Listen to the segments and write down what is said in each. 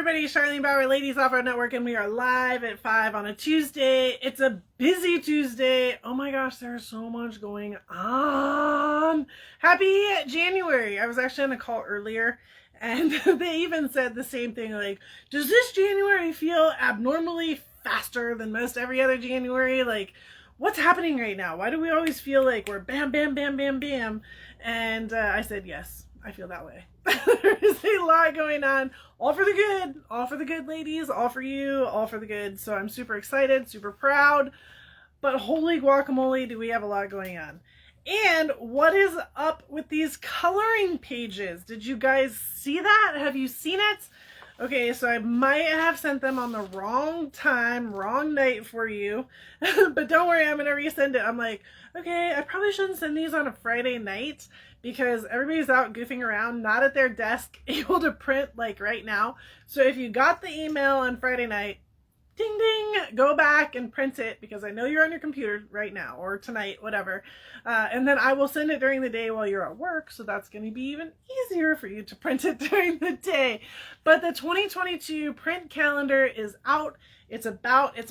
everybody, Charlene Bauer, Ladies Off-Road Network, and we are live at 5 on a Tuesday. It's a busy Tuesday. Oh my gosh, there's so much going on. Happy January. I was actually on a call earlier, and they even said the same thing, like, does this January feel abnormally faster than most every other January? Like, what's happening right now? Why do we always feel like we're bam, bam, bam, bam, bam? And I said, yes, I feel that way. There is a lot going on, all for the good, ladies, all for you, all for the good. So I'm super excited, super proud, but holy guacamole, do we have a lot going on. And what is up with these coloring pages? Did you guys see that? Have you seen it? Okay, so I might have sent them on the wrong time, wrong night for you, but don't worry, I'm going to resend it. I'm like, okay, I probably shouldn't send these on a Friday night because everybody's out goofing around, not at their desk, able to print like right now. So if you got the email on Friday night, ding ding, go back and print it because I know you're on your computer right now or tonight, whatever. And then I will send it during the day while you're at work. So that's going to be even easier for you to print it during the day. But the 2022 print calendar is out. It's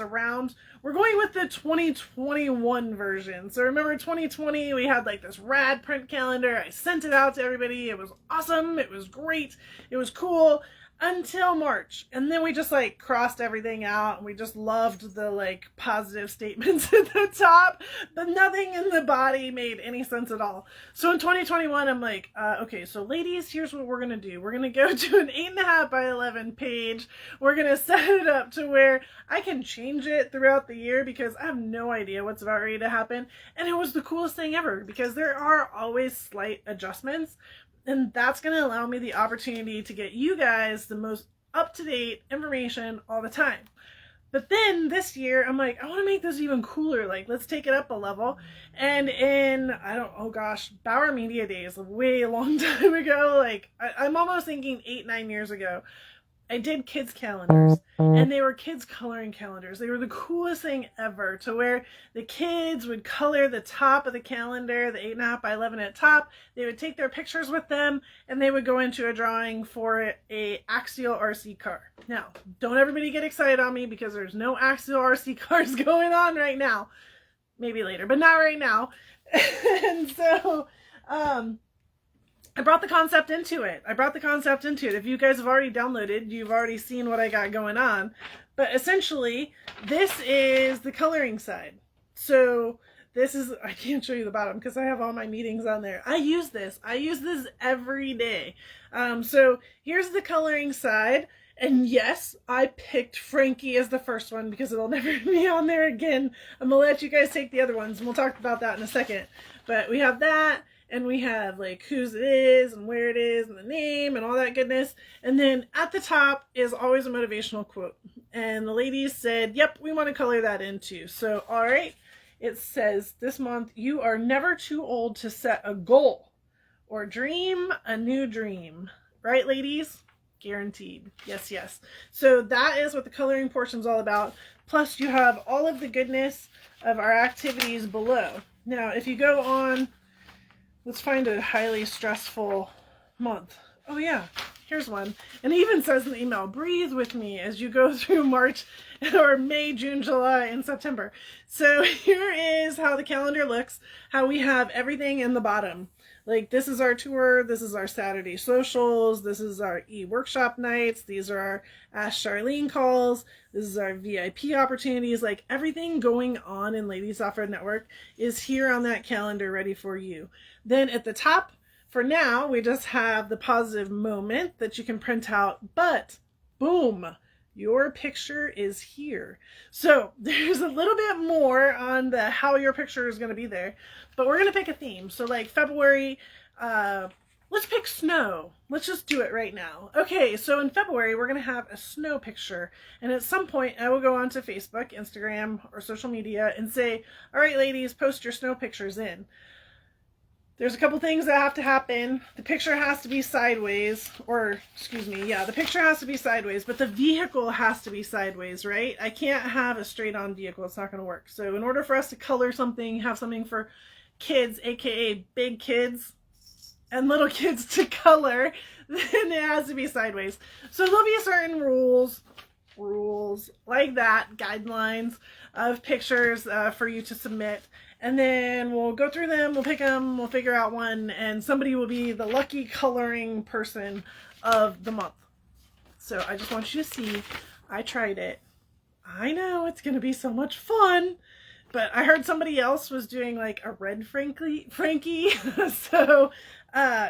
around. We're going with the 2021 version. So remember 2020, we had like this rad print calendar. I sent it out to everybody. It was awesome. It was great. It was cool. Until March, and then we just like crossed everything out and we just loved the like positive statements at the top, but nothing in the body made any sense at all. So in 2021 I'm like, okay, so ladies, here's what we're gonna do. We're gonna go to an 8.5 by 11 page. We're gonna set it up to where I can change it throughout the year because I have no idea what's about ready to happen. And it was the coolest thing ever because there are always slight adjustments. And that's going to allow me the opportunity to get you guys the most up-to-date information all the time. But then this year, I'm like, I want to make this even cooler. Like, let's take it up a level. And in, Bauer Media Days, a way long time ago, like, I'm almost thinking 8-9 years ago, I did kids calendars, and they were kids coloring calendars. They were the coolest thing ever, to where the kids would color the top of the calendar, the 8.5 by 11 at top. They would take their pictures with them, and they would go into a drawing for a Axial RC car. Now, don't everybody get excited on me because there's no Axial RC cars going on right now. Maybe later, but not right now. And so, I brought the concept into it. If you guys have already downloaded, you've already seen what I got going on. But essentially, this is the coloring side. So this is, I can't show you the bottom because I have all my meetings on there. I use this every day. So here's the coloring side. And yes, I picked Frankie as the first one because it'll never be on there again. I'm going to let you guys take the other ones and we'll talk about that in a second. But we have that. And we have like whose it is and where it is and the name and all that goodness. And then at the top is always a motivational quote. And the ladies said, yep, we want to color that in too. So, all right, it says this month, you are never too old to set a goal or dream a new dream. Right, ladies? Guaranteed. Yes, yes. So that is what the coloring portion is all about. Plus you have all of the goodness of our activities below. Now, if you go on, let's find a highly stressful month. Oh yeah, here's one. And it even says in the email, breathe with me as you go through March or May, June, July, and September. So here is how the calendar looks, how we have everything in the bottom. Like this is our tour, this is our Saturday socials, this is our e-workshop nights, these are our Ask Charlene calls, this is our VIP opportunities. Like everything going on in Ladies Off-Road Network is here on that calendar ready for you. Then at the top, for now, we just have the positive moment that you can print out, but boom, your picture is here. So there's a little bit more on the how your picture is going to be there, but we're going to pick a theme. So like February, let's pick snow. Let's just do it right now. Okay, so in February, we're going to have a snow picture. And at some point, I will go onto Facebook, Instagram, or social media and say, all right, ladies, post your snow pictures in. There's a couple things that have to happen. The picture has to be sideways, or excuse me, yeah, the picture has to be sideways, but the vehicle has to be sideways, right? I can't have a straight on vehicle. It's not going to work. So in order for us to color something, have something for kids, aka big kids and little kids to color, then it has to be sideways. So there'll be certain rules like that, guidelines of pictures for you to submit. And then we'll go through them, we'll pick them, we'll figure out one, and somebody will be the lucky coloring person of the month. So I just want you to see, I tried it. I know it's going to be so much fun, but I heard somebody else was doing like a red Frankie. So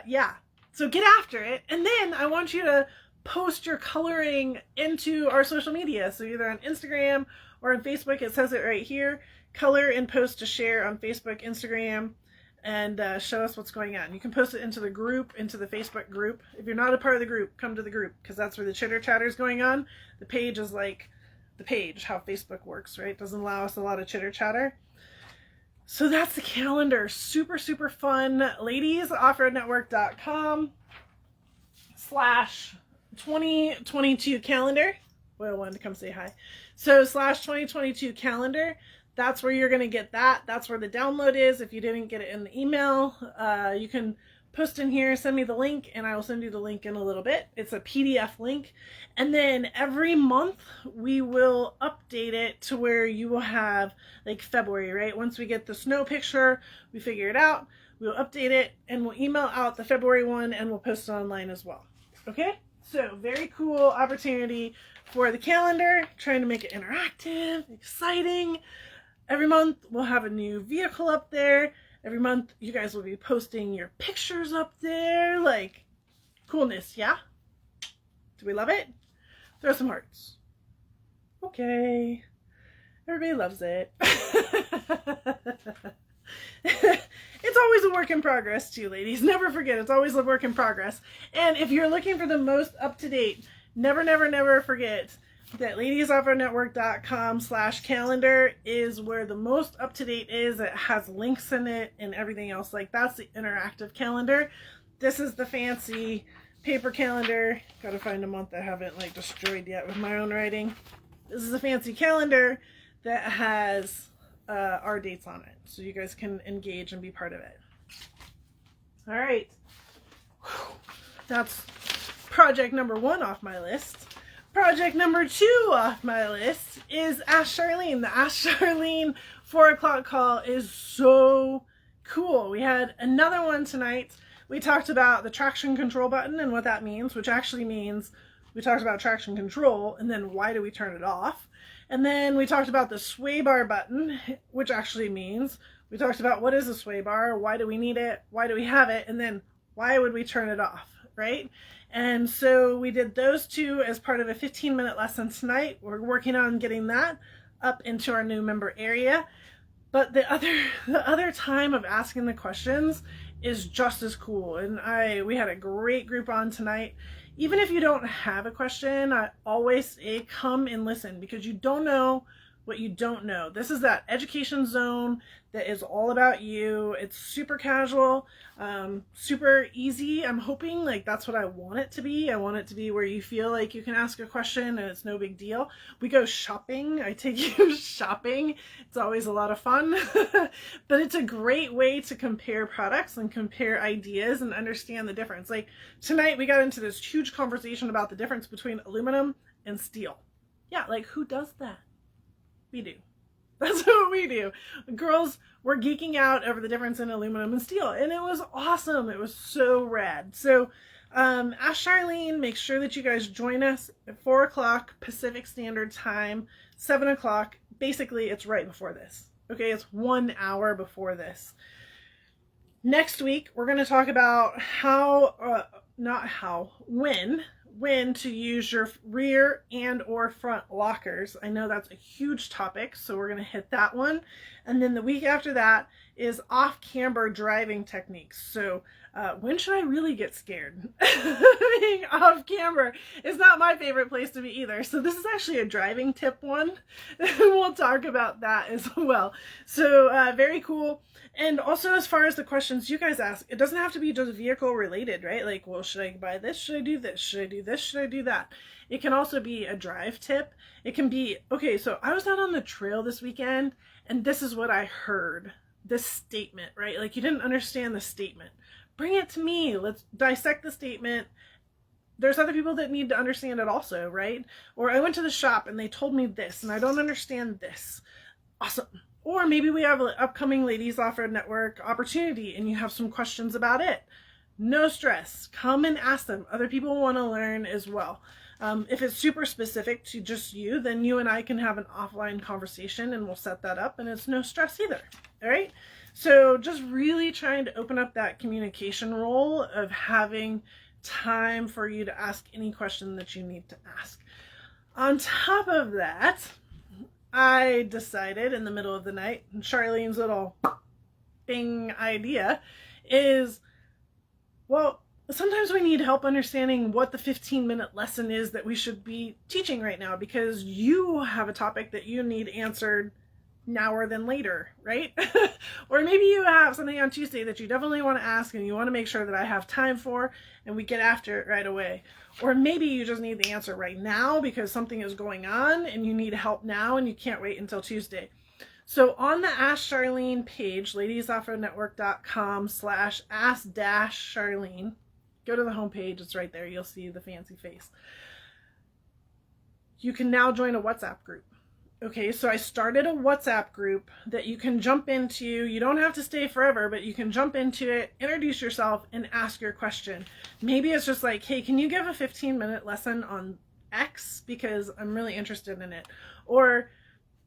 yeah, so get after it. And then I want you to post your coloring into our social media. So either on Instagram or on Facebook, it says it right here. Color and post to share on Facebook, Instagram, and show us what's going on. You can post it into the group, into the Facebook group. If you're not a part of the group, come to the group, because that's where the chitter chatter is going on. The page is like the page, how Facebook works, right? It doesn't allow us a lot of chitter chatter. So that's the calendar. Super, super fun. Ladies, offroadnetwork.com/2022 calendar. Boy, I wanted to come say hi. So /2022 calendar. That's where you're going to get that. That's where the download is. If you didn't get it in the email, you can post in here, send me the link, and I will send you the link in a little bit. It's a PDF link. And then every month we will update it to where you will have like February, right? Once we get the snow picture, we figure it out, we'll update it, and we'll email out the February one, and we'll post it online as well. Okay? So very cool opportunity for the calendar, trying to make it interactive, exciting. Every month we'll have a new vehicle up there. Every month you guys will be posting your pictures up there. Like, coolness, yeah? Do we love it? Throw some hearts. Okay. Everybody loves it. It's always a work in progress too, ladies. Never forget, it's always a work in progress. And if you're looking for the most up-to-date, never forget that ladiesoffroadnetwork.com/calendar is where the most up-to-date is. It has links in it and everything else. Like, that's the interactive calendar. This is the fancy paper calendar. Gotta find a month I haven't like destroyed yet with my own writing. This is a fancy calendar that has our dates on it, so you guys can engage and be part of it. All right. That's project number 1 off my list. Project number 2 off my list is Ask Charlene. The Ask Charlene 4 o'clock call is so cool. We had another one tonight. We talked about the traction control button and what that means, which actually means we talked about traction control and then why do we turn it off. And then we talked about the sway bar button, which actually means we talked about what is a sway bar, why do we need it, why do we have it, and then why would we turn it off, right? And so we did those 2 as part of a 15-minute lesson tonight. We're working on getting that up into our new member area. But the other time of asking the questions is just as cool. And we had a great group on tonight. Even if you don't have a question, I always say come and listen, because you don't know what you don't know. This is that education zone that is all about you. It's super casual, super easy. I'm hoping like that's what I want it to be. I want it to be where you feel like you can ask a question and it's no big deal. We go shopping. I take you shopping. It's always a lot of fun, but it's a great way to compare products and compare ideas and understand the difference. Like tonight we got into this huge conversation about the difference between aluminum and steel. Yeah, like who does that? We do. That's what we do. Girls were geeking out over the difference in aluminum and steel, and it was awesome. It was so rad. So Ask Charlene, make sure that you guys join us at 4 o'clock Pacific Standard Time, 7 o'clock. Basically, it's right before this. Okay, it's 1 hour before this. Next week, we're going to talk about when to use your rear and or front lockers. I know that's a huge topic, so we're going to hit that one. And then the week after that is off-camber driving techniques. So when should I really get scared? Being off-camber is not my favorite place to be either. So this is actually a driving tip one. We'll talk about that as well. So very cool. And also, as far as the questions you guys ask, it doesn't have to be just vehicle related, right? Like, well, should I buy this? Should I do this? Should I do this? Should I do that? It can also be a drive tip. It can be, okay, so I was out on the trail this weekend and this is what I heard. This statement, right? Like you didn't understand the statement. Bring it to me. Let's dissect the statement there's other people that need to understand it also, right? Or I went to the shop and they told me this and I don't understand this. Awesome. Or maybe we have an upcoming Ladies Off-Road Network opportunity and you have some questions about it. No stress. Come and ask them. Other people want to learn as well. If it's super specific to just you, then you and I can have an offline conversation and we'll set that up, and it's no stress either. All right? So just really trying to open up that communication role of having time for you to ask any question that you need to ask. On top of that, I decided in the middle of the night, and Charlene's little bing idea is, well, sometimes we need help understanding what the 15-minute lesson is that we should be teaching right now, because you have a topic that you need answered now or then later, right? Or maybe you have something on Tuesday that you definitely want to ask and you want to make sure that I have time for and we get after it right away. Or maybe you just need the answer right now because something is going on and you need help now and you can't wait until Tuesday. So on the Ask Charlene page, ladiesoffroadnetwork.com/ask-Charlene, go to the homepage, it's right there, you'll see the fancy face. You can now join a WhatsApp group. Okay, so I started a WhatsApp group that you can jump into. You don't have to stay forever, but you can jump into it, introduce yourself, and ask your question. Maybe it's just like, hey, can you give a 15-minute lesson on X? Because I'm really interested in it. Or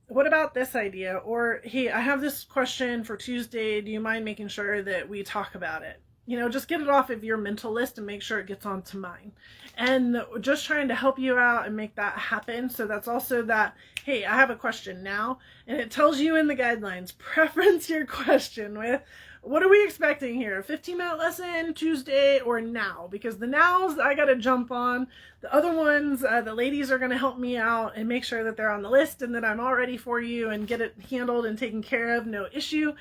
what about this idea? Or, hey, I have this question for Tuesday. Do you mind making sure that we talk about it? You know, just get it off of your mental list and make sure it gets onto mine. And just trying to help you out and make that happen. So that's also that, hey, I have a question now. And it tells you in the guidelines, preference your question with, what are we expecting here? A 15-minute lesson, Tuesday, or now? Because the nows I got to jump on. The other ones, the ladies are going to help me out and make sure that they're on the list and that I'm all ready for you and get it handled and taken care of, no issue.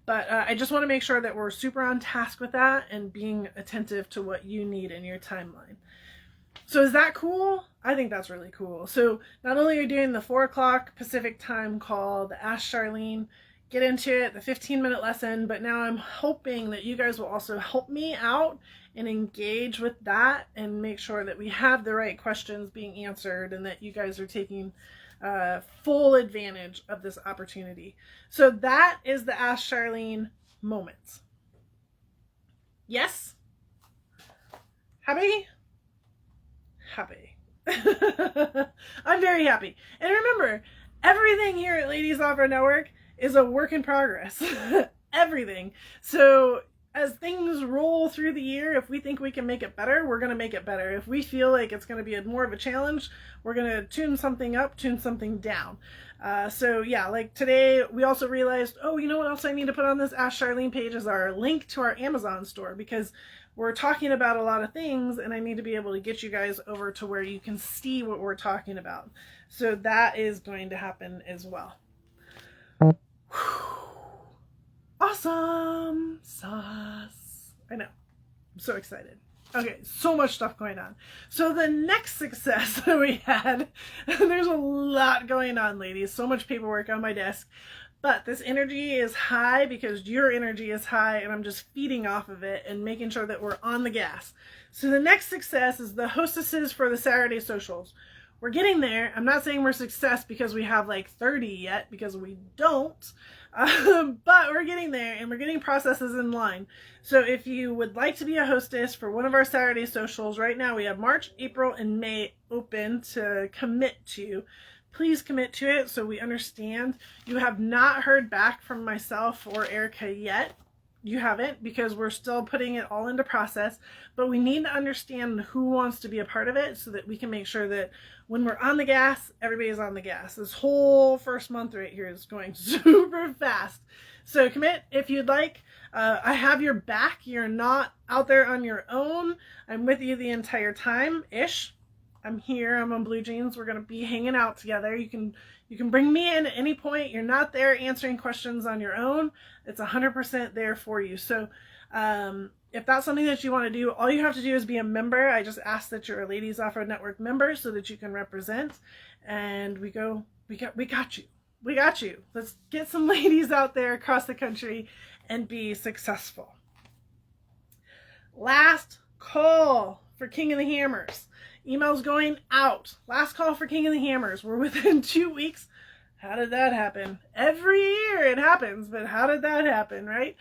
But I just want to make sure that we're super on task with that and being attentive to what you need in your timeline. So is that cool? I think that's really cool. So not only are you doing the 4 o'clock Pacific time call, the Ask Charlene, get into it, the 15-minute lesson, but now I'm hoping that you guys will also help me out and engage with that and make sure that we have the right questions being answered and that you guys are taking full advantage of this opportunity. So that is the Ask Charlene moments. Yes? Happy? Happy. I'm very happy. And remember, everything here at Ladies Off-Road Network is a work in progress. Everything. So as things roll through the year, if we think we can make it better, we're going to make it better. If we feel like it's going to be more of a challenge, we're going to tune something up, tune something down. So yeah, like today we also realized, oh, you know what else I need to put on this Ask Charlene page is our link to our Amazon store, because we're talking about a lot of things and I need to be able to get you guys over to where you can see what we're talking about. So that is going to happen as well. Awesome sauce. I know. I'm so excited. Okay, so much stuff going on. So the next success that we had, there's a lot going on, ladies. So much paperwork on my desk. But this energy is high because your energy is high and I'm just feeding off of it and making sure that we're on the gas. So the next success is the hostesses for the Saturday socials. We're getting there. I'm not saying we're success because we have like 30 yet, because we don't. But we're getting there and we're getting processes in line. So if you would like to be a hostess for one of our Saturday socials, right now we have March, April, and May open to commit to. Please commit to it so we understand. You have not heard back from myself or Erica yet. You haven't, because we're still putting it all into process, but we need to understand who wants to be a part of it so that we can make sure that when we're on the gas, everybody's on the gas. This whole first month right here is going super fast. So commit if you'd like. I have your back. You're not out there on your own. I'm with you the entire time-ish. I'm here. I'm on Blue Jeans. We're going to be hanging out together. You can bring me in at any point. You're not there answering questions on your own. It's 100% there for you. So if that's something that you want to do, all you have to do is be a member. I just ask that you're a Ladies Off-Road Network member so that you can represent. And we got you. We got you. Let's get some ladies out there across the country and be successful. Last call for King of the Hammers. Emails going out. Last call for King of the Hammers. We're within 2 weeks. How did that happen? Every year it happens, but how did that happen, right?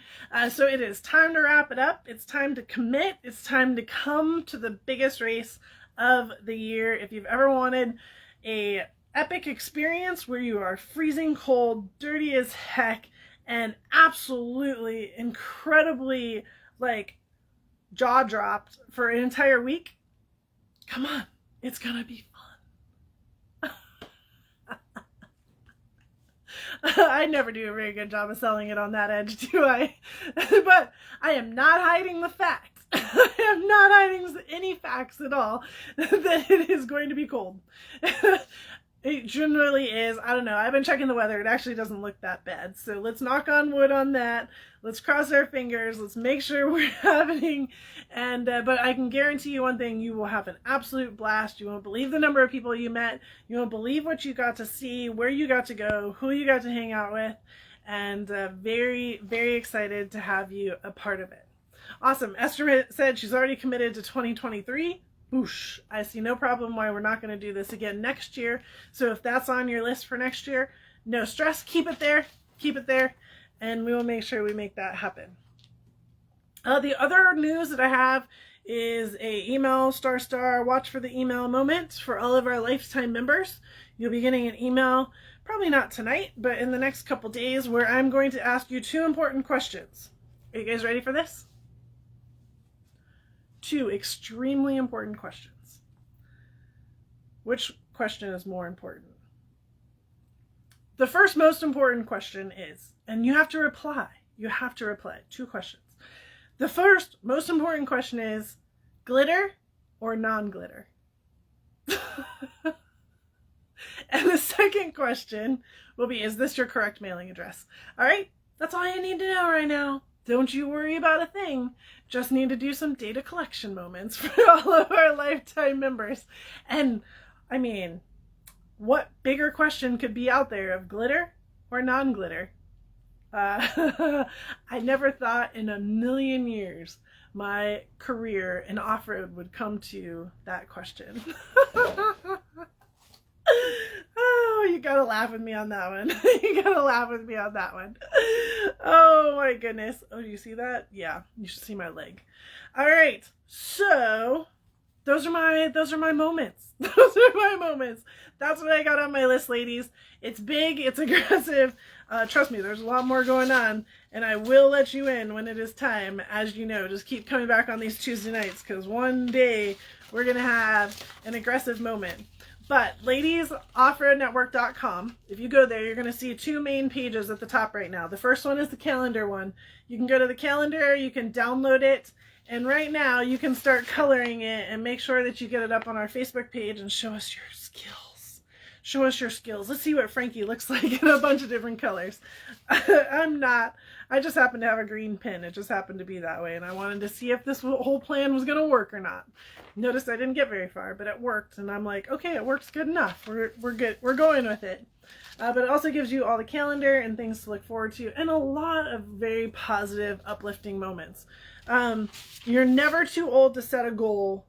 So it is time to wrap it up. It's time to commit. It's time to come to the biggest race of the year. If you've ever wanted a epic experience where you are freezing cold, dirty as heck, and absolutely incredibly like jaw-dropped for an entire week, come on, it's gonna be fun. I never do a very good job of selling it on that edge, do I? But I am not hiding the fact. I am not hiding any facts at all that it is going to be cold. It generally is. I don't know. I've been checking the weather. It actually doesn't look that bad. So let's knock on wood on that. Let's cross our fingers. Let's make sure we're happening. And but I can guarantee you one thing. You will have an absolute blast. You won't believe the number of people you met. You won't believe what you got to see, where you got to go, who you got to hang out with. And very, very excited to have you a part of it. Awesome. Esther said she's already committed to 2023. Boosh. I see no problem why we're not going to do this again next year. So if that's on your list for next year, no stress. Keep it there. Keep it there. And we will make sure we make that happen. The other news that I have is a email star watch for the email moment for all of our lifetime members. You'll be getting an email, probably not tonight, but in the next couple days, where I'm going to ask you 2 important questions. Are you guys ready for this? 2 extremely important questions. Which question is more important? The first most important question is, and you have to reply. 2 questions. The first most important question is, glitter or non-glitter? And the second question will be, is this your correct mailing address? All right, that's all you need to know right now. Don't you worry about a thing. Just need to do some data collection moments for all of our lifetime members. And I mean, what bigger question could be out there of glitter or non-glitter? I never thought in a million years my career in off-road would come to that question. Oh, you gotta laugh with me on that one. You gotta laugh with me on that one. Oh my goodness. Oh, do you see that? Yeah, you should see my leg. All right, so those are my moments. Those are my moments. That's what I got on my list, ladies. It's big, it's aggressive. Trust me, there's a lot more going on, and I will let you in when it is time. As you know, just keep coming back on these Tuesday nights, because one day we're gonna have an aggressive moment. But ladies, offroadnetwork.com, if you go there, you're going to see 2 main pages at the top right now. The first one is the calendar one. You can go to the calendar, you can download it, and right now you can start coloring it and make sure that you get it up on our Facebook page and show us your skills. Show us your skills. Let's see what Frankie looks like in a bunch of different colors. I just happen to have a green pen. It just happened to be that way, and I wanted to see if this whole plan was going to work or not. Notice I didn't get very far, but it worked, and I'm like, okay, it works good enough. We're good. We're going with it. But it also gives you all the calendar and things to look forward to, and a lot of very positive, uplifting moments. You're never too old to set a goal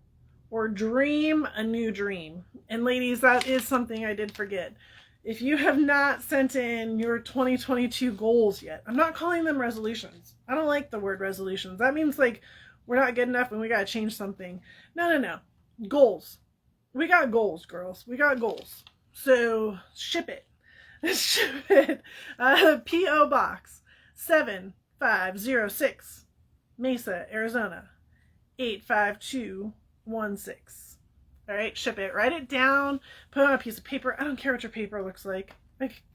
or dream a new dream. And ladies, that is something I did forget. If you have not sent in your 2022 goals yet, I'm not calling them resolutions. I don't like the word resolutions. That means like we're not good enough and we got to change something. No. Goals. We got goals, girls. We got goals. So ship it. Ship it. P.O. Box 7506, Mesa, Arizona 85216. All right, ship it. Write it down. Put it on a piece of paper. I don't care what your paper looks like.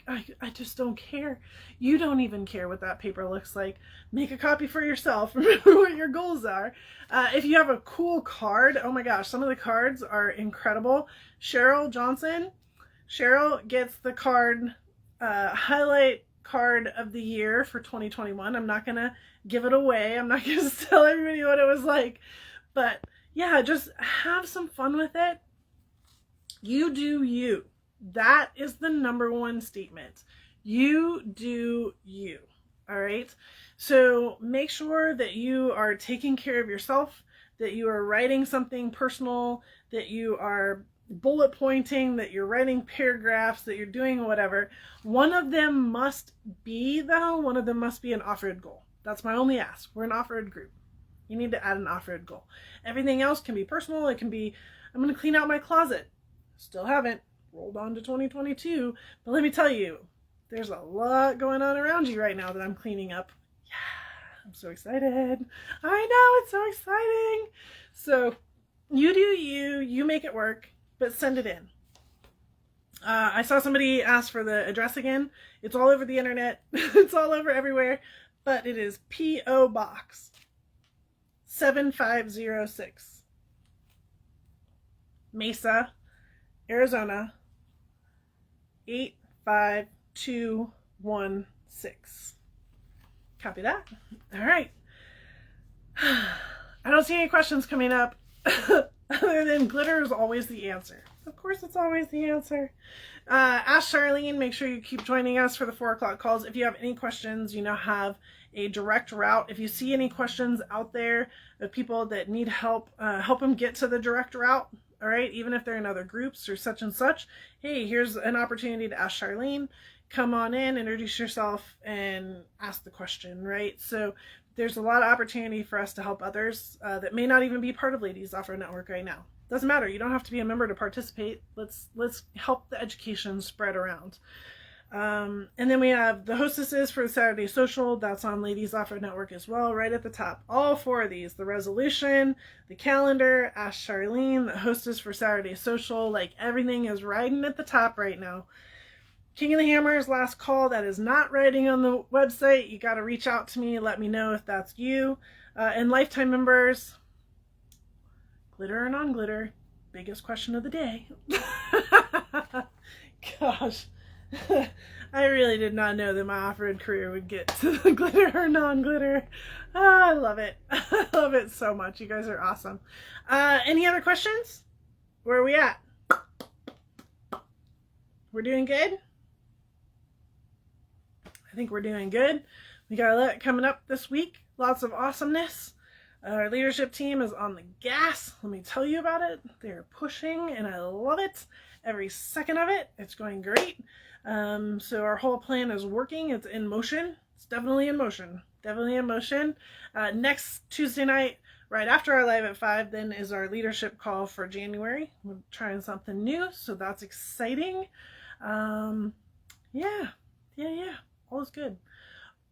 I just don't care. You don't even care what that paper looks like. Make a copy for yourself. Remember what your goals are. If you have a cool card, oh my gosh, some of the cards are incredible. Cheryl Johnson. Cheryl gets the card, highlight card of the year for 2021. I'm not going to give it away. I'm not going to tell everybody what it was like. But yeah, just have some fun with it. You do you. That is the #1 statement. You do you. All right. So make sure that you are taking care of yourself, that you are writing something personal, that you are bullet pointing, that you're writing paragraphs, that you're doing whatever, one of them must be an off-road goal. That's my only ask. We're an off-road group. You need to add an off-road goal. Everything else can be personal. It can be, I'm going to clean out my closet. Still haven't. Rolled on to 2022. But let me tell you, there's a lot going on around you right now that I'm cleaning up. Yeah, I'm so excited. I know, it's so exciting. So you do you make it work, but send it in. I saw somebody ask for the address again. It's all over the internet. It's all over everywhere. But it is P.O. Box 7506. Mesa, Arizona 85216. Copy that. All right. I don't see any questions coming up other than glitter is always the answer. Of course, it's always the answer. Ask Charlene. Make sure you keep joining us for the 4 o'clock calls. If you have any questions, you now have a direct route. If you see any questions out there of people that need help, help them get to the direct route. All right, even if they're in other groups or such and such. Hey, here's an opportunity to ask Charlene. Come on in, introduce yourself, and ask the question, right? So there's a lot of opportunity for us to help others that may not even be part of Ladies Off-Road Network right now. Doesn't matter. You don't have to be a member to participate. Let's help the education spread around. And then we have the hostesses for the Saturday Social. That's on Ladies Off-Road Network as well, right at the top. All 4 of these, the resolution, the calendar, Ask Charlene, the hostess for Saturday Social, like everything is riding at the top right now. King of the Hammers, last call, that is not writing on the website. You got to reach out to me and let me know if that's you. And lifetime members, glitter or non-glitter, biggest question of the day. Gosh. I really did not know that my off-road career would get to the glitter or non-glitter. Oh, I love it. I love it so much. You guys are awesome. Any other questions? Where are we at? We're doing good? I think we're doing good. We got a lot coming up this week. Lots of awesomeness. Our leadership team is on the gas. Let me tell you about it. They're pushing and I love it. Every second of it. It's going great. So our whole plan is working. It's in motion. It's definitely in motion. Definitely in motion. Next Tuesday night, right after our live at 5, then is our leadership call for January. We're trying something new, so that's exciting. Yeah. All is good.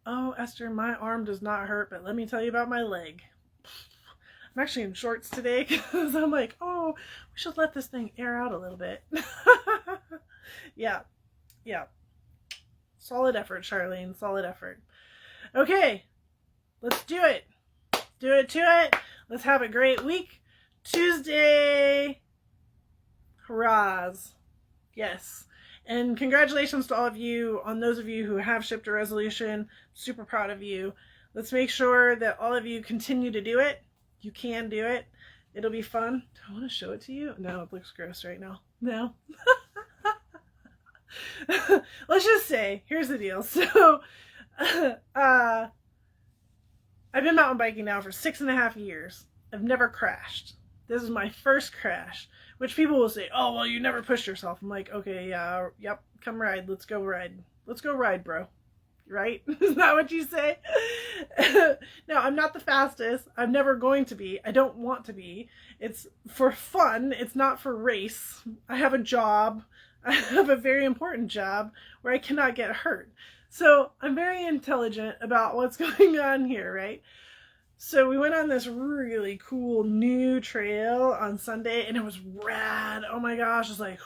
Oh, Esther, my arm does not hurt, but let me tell you about my leg. I'm actually in shorts today because I'm like, oh, we should let this thing air out a little bit. Yeah. Solid effort, Charlene. Solid effort. Okay, let's do it. Do it to it. Let's have a great week. Tuesday. Hurrahs. Yes. And congratulations to all of you, on those of you who have shipped a resolution. Super proud of you. Let's make sure that all of you continue to do it. You can do it. It'll be fun. Do I want to show it to you? No, it looks gross right now. No. Let's just say, here's the deal. So, I've been mountain biking now for 6.5 years. I've never crashed. This is my first crash, which people will say, oh, well, you never pushed yourself. I'm like, okay, yeah, yep, come ride. Let's go ride. Let's go ride, bro. Right? Is that what you say? No, I'm not the fastest. I'm never going to be. I don't want to be. It's for fun. It's not for race. I have a job. I have a very important job where I cannot get hurt. So I'm very intelligent about what's going on here, right? So we went on this really cool new trail on Sunday and it was rad. Oh my gosh, it's like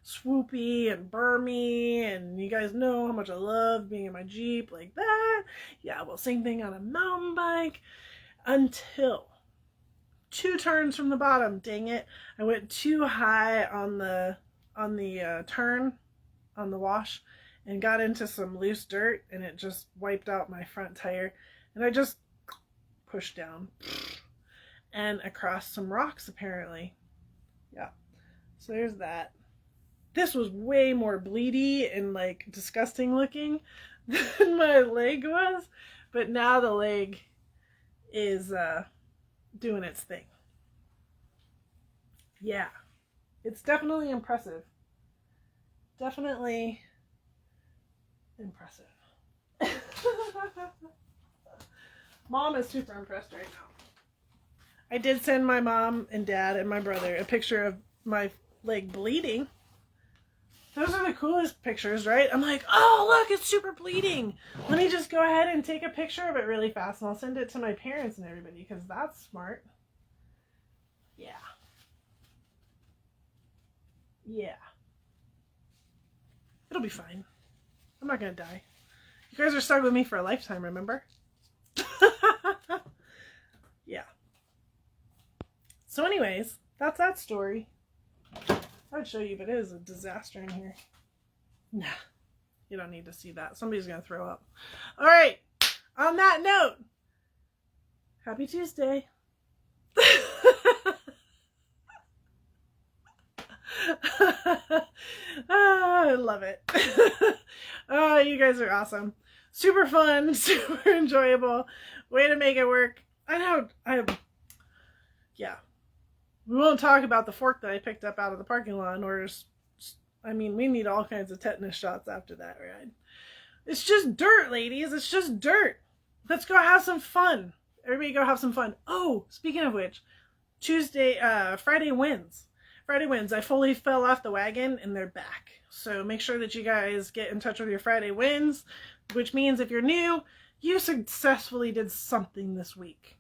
swoopy and bermy, and you guys know how much I love being in my Jeep like that. Yeah, well, same thing on a mountain bike until 2 turns from the bottom. Dang it, I went too high on the turn on the wash and got into some loose dirt, and it just wiped out my front tire, and I just pushed down and across some rocks apparently. Yeah, so there's that. This was way more bleedy and like disgusting looking than my leg was, but now the leg is doing its thing. Yeah, it's definitely impressive. Definitely impressive. Mom is super impressed right now. I did send my mom and dad and my brother a picture of my leg bleeding. Those are the coolest pictures, right? I'm like, oh, look, it's super bleeding. Let me just go ahead and take a picture of it really fast, and I'll send it to my parents and everybody, because that's smart. Yeah. Yeah. It'll be fine. I'm not going to die. You guys are stuck with me for a lifetime, remember? Yeah. So anyways, that's that story. I'd show you, but it is a disaster in here. Nah, you don't need to see that. Somebody's going to throw up. All right. On that note, happy Tuesday. I love it. Oh, you guys are awesome. Super fun, super enjoyable. Way to make it work. I know, yeah. We won't talk about the fork that I picked up out of the parking lot in order to, I mean, we need all kinds of tetanus shots after that ride. It's just dirt, ladies. It's just dirt. Let's go have some fun. Everybody go have some fun. Oh, speaking of which, Friday wins. Friday wins. I fully fell off the wagon and they're back. So make sure that you guys get in touch with your Friday wins, which means if you're new, you successfully did something this week.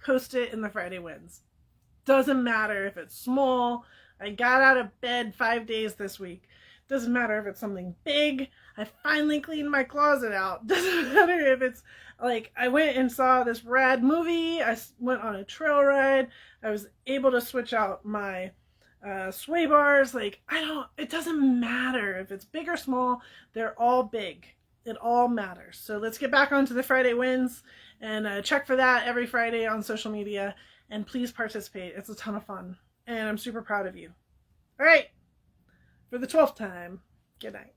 Post it in the Friday wins. Doesn't matter if it's small. I got out of bed 5 days this week. Doesn't matter if it's something big. I finally cleaned my closet out. Doesn't matter if it's like I went and saw this rad movie. I went on a trail ride. I was able to switch out my sway bars. Like, it doesn't matter if it's big or small. They're all big. It all matters. So let's get back onto the Friday wins and check for that every Friday on social media. And please participate. It's a ton of fun. And I'm super proud of you. All right. For the 12th time, good night.